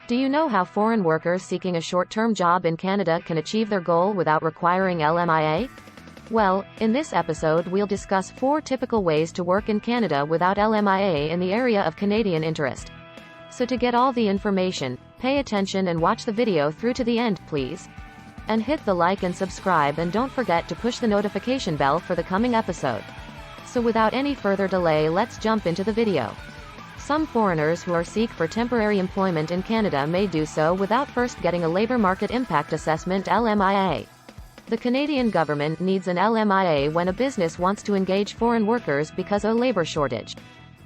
Do you know how foreign workers seeking a short-term job in Canada can achieve their goal without requiring LMIA? Well, in this episode we'll discuss 4 typical ways to work in Canada without LMIA in the area of Canadian interest. So to get all the information, pay attention and watch the video through to the end, please. And hit the like and subscribe, and don't forget to push the notification bell for the coming episode. So without any further delay, let's jump into the video. Some foreigners who seek for temporary employment in Canada may do so without first getting a Labour Market Impact Assessment (LMIA). The Canadian government needs an LMIA when a business wants to engage foreign workers because of a labour shortage.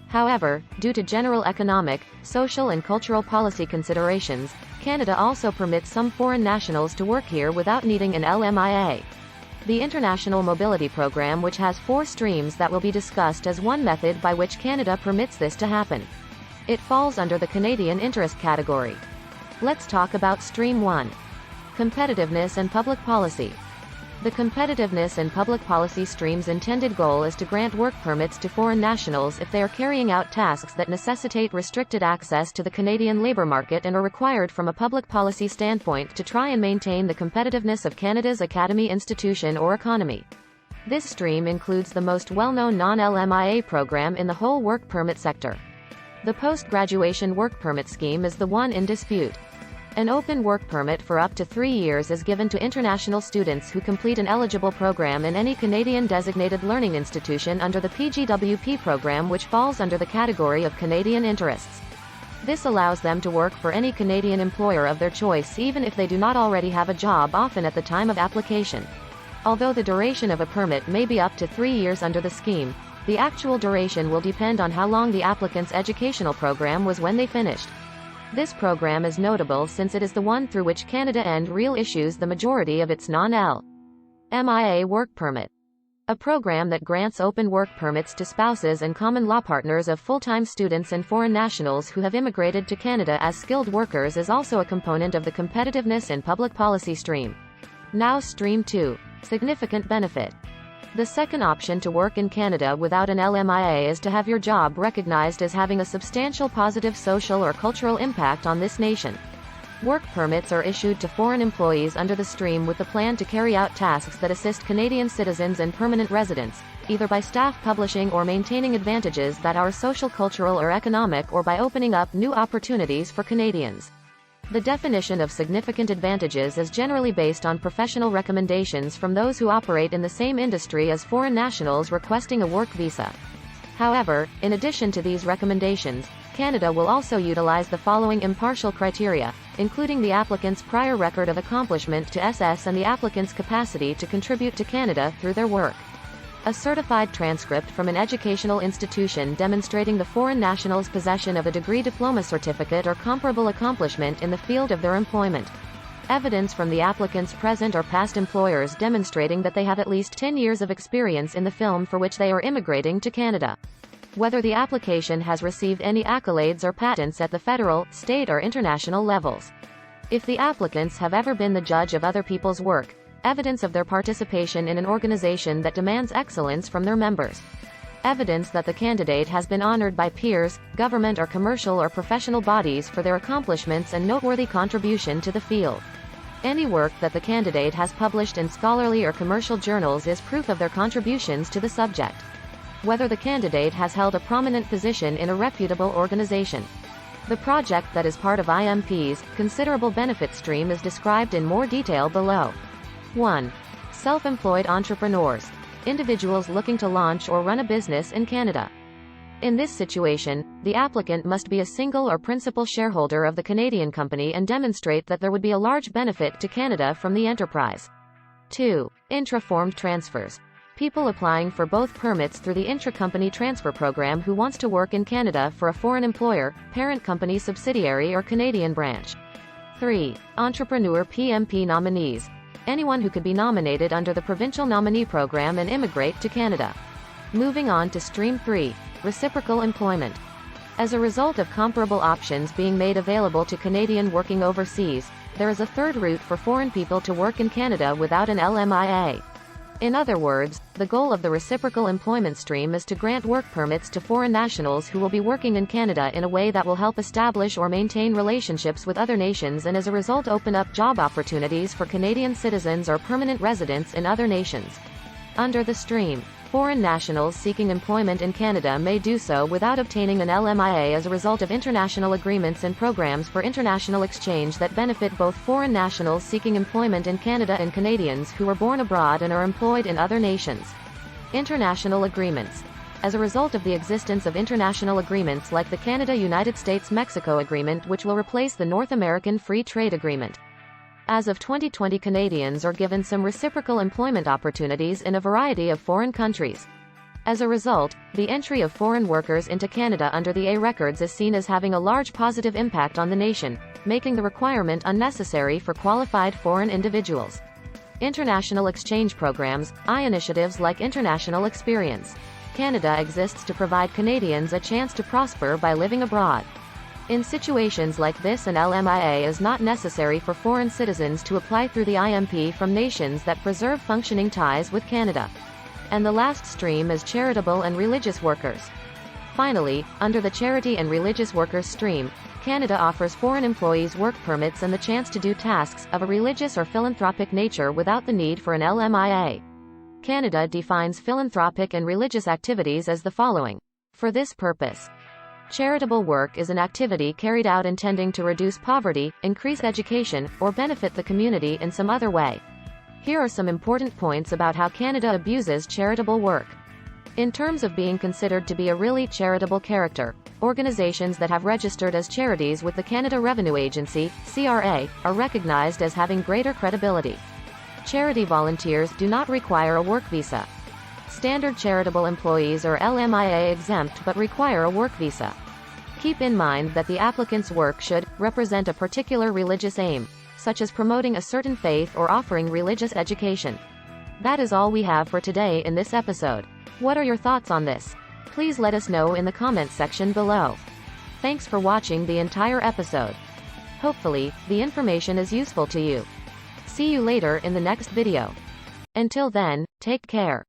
However, due to general economic, social and cultural policy considerations, Canada also permits some foreign nationals to work here without needing an LMIA. The International Mobility Program, which has 4 streams that will be discussed, as one method by which Canada permits this to happen. It falls under the Canadian interest category. Let's talk about Stream 1. Competitiveness and Public Policy. The Competitiveness and Public Policy stream's intended goal is to grant work permits to foreign nationals if they are carrying out tasks that necessitate restricted access to the Canadian labour market and are required from a public policy standpoint to try and maintain the competitiveness of Canada's academy, institution or economy. This stream includes the most well-known non-LMIA program in the whole work permit sector. The Post-Graduation Work Permit Scheme is the one in dispute. An open work permit for up to 3 years is given to international students who complete an eligible program in any Canadian designated learning institution under the PGWP program, which falls under the category of Canadian interests. This allows them to work for any Canadian employer of their choice even if they do not already have a job, often at the time of application. Although the duration of a permit may be up to 3 years under the scheme, the actual duration will depend on how long the applicant's educational program was when they finished. This program is notable since it is the one through which Canada and real issues the majority of its non-LMIA work permit. A program that grants open work permits to spouses and common law partners of full-time students and foreign nationals who have immigrated to Canada as skilled workers is also a component of the Competitiveness and Public Policy stream. Now Stream 2. Significant Benefit. The second option to work in Canada without an LMIA is to have your job recognized as having a substantial positive social or cultural impact on this nation. Work permits are issued to foreign employees under the stream with the plan to carry out tasks that assist Canadian citizens and permanent residents, either by staff publishing or maintaining advantages that are social, cultural or economic, or by opening up new opportunities for Canadians. The definition of significant advantages is generally based on professional recommendations from those who operate in the same industry as foreign nationals requesting a work visa. However, in addition to these recommendations, Canada will also utilize the following impartial criteria, including the applicant's prior record of accomplishment to SS and the applicant's capacity to contribute to Canada through their work. A certified transcript from an educational institution demonstrating the foreign national's possession of a degree, diploma, certificate or comparable accomplishment in the field of their employment. Evidence from the applicant's present or past employers demonstrating that they have at least 10 years of experience in the film for which they are immigrating to Canada. Whether the application has received any accolades or patents at the federal, state or international levels. If the applicants have ever been the judge of other people's work. Evidence of their participation in an organization that demands excellence from their members. Evidence that the candidate has been honored by peers, government or commercial or professional bodies for their accomplishments and noteworthy contribution to the field. Any work that the candidate has published in scholarly or commercial journals is proof of their contributions to the subject. Whether the candidate has held a prominent position in a reputable organization. The project that is part of IMP's considerable benefit stream is described in more detail below. 1. Self-employed entrepreneurs. Individuals looking to launch or run a business in Canada. In this situation, the applicant must be a single or principal shareholder of the Canadian company and demonstrate that there would be a large benefit to Canada from the enterprise. 2. Intra-formed transfers. People applying for both permits through the intra-company transfer program who wants to work in Canada for a foreign employer, parent company, subsidiary or Canadian branch. 3. Entrepreneur PMP nominees. Anyone who could be nominated under the provincial nominee program and immigrate to Canada. Moving on to Stream 3. Reciprocal employment. As a result of comparable options being made available to Canadian working overseas, there is a third route for foreign people to work in Canada without an LMIA. In other words, the goal of the reciprocal employment stream is to grant work permits to foreign nationals who will be working in Canada in a way that will help establish or maintain relationships with other nations and as a result open up job opportunities for Canadian citizens or permanent residents in other nations. Under the stream, foreign nationals seeking employment in Canada may do so without obtaining an LMIA as a result of international agreements and programs for international exchange that benefit both foreign nationals seeking employment in Canada and Canadians who were born abroad and are employed in other nations. International agreements. As a result of the existence of international agreements like the Canada-United States-Mexico Agreement, which will replace the North American Free Trade Agreement. As of 2020, Canadians are given some reciprocal employment opportunities in a variety of foreign countries. As a result, the entry of foreign workers into Canada under the A records is seen as having a large positive impact on the nation, making the requirement unnecessary for qualified foreign individuals. International exchange programs, initiatives like International Experience Canada exists to provide Canadians a chance to prosper by living abroad. In situations like this, an LMIA is not necessary for foreign citizens to apply through the IMP from nations that preserve functioning ties with Canada. And the last stream is charitable and religious workers. Finally, under the charity and religious workers stream, Canada offers foreign employees work permits and the chance to do tasks of a religious or philanthropic nature without the need for an LMIA. Canada defines philanthropic and religious activities as the following. For this purpose, charitable work is an activity carried out intending to reduce poverty, increase education, or benefit the community in some other way. Here are some important points about how Canada abuses charitable work. In terms of being considered to be a really charitable character, organizations that have registered as charities with the Canada Revenue Agency, CRA, are recognized as having greater credibility. Charity volunteers do not require a work visa. Standard charitable employees are LMIA exempt but require a work visa. Keep in mind that the applicant's work should represent a particular religious aim, such as promoting a certain faith or offering religious education. That is all we have for today in this episode. What are your thoughts on this? Please let us know in the comments section below. Thanks for watching the entire episode. Hopefully, the information is useful to you. See you later in the next video. Until then, take care.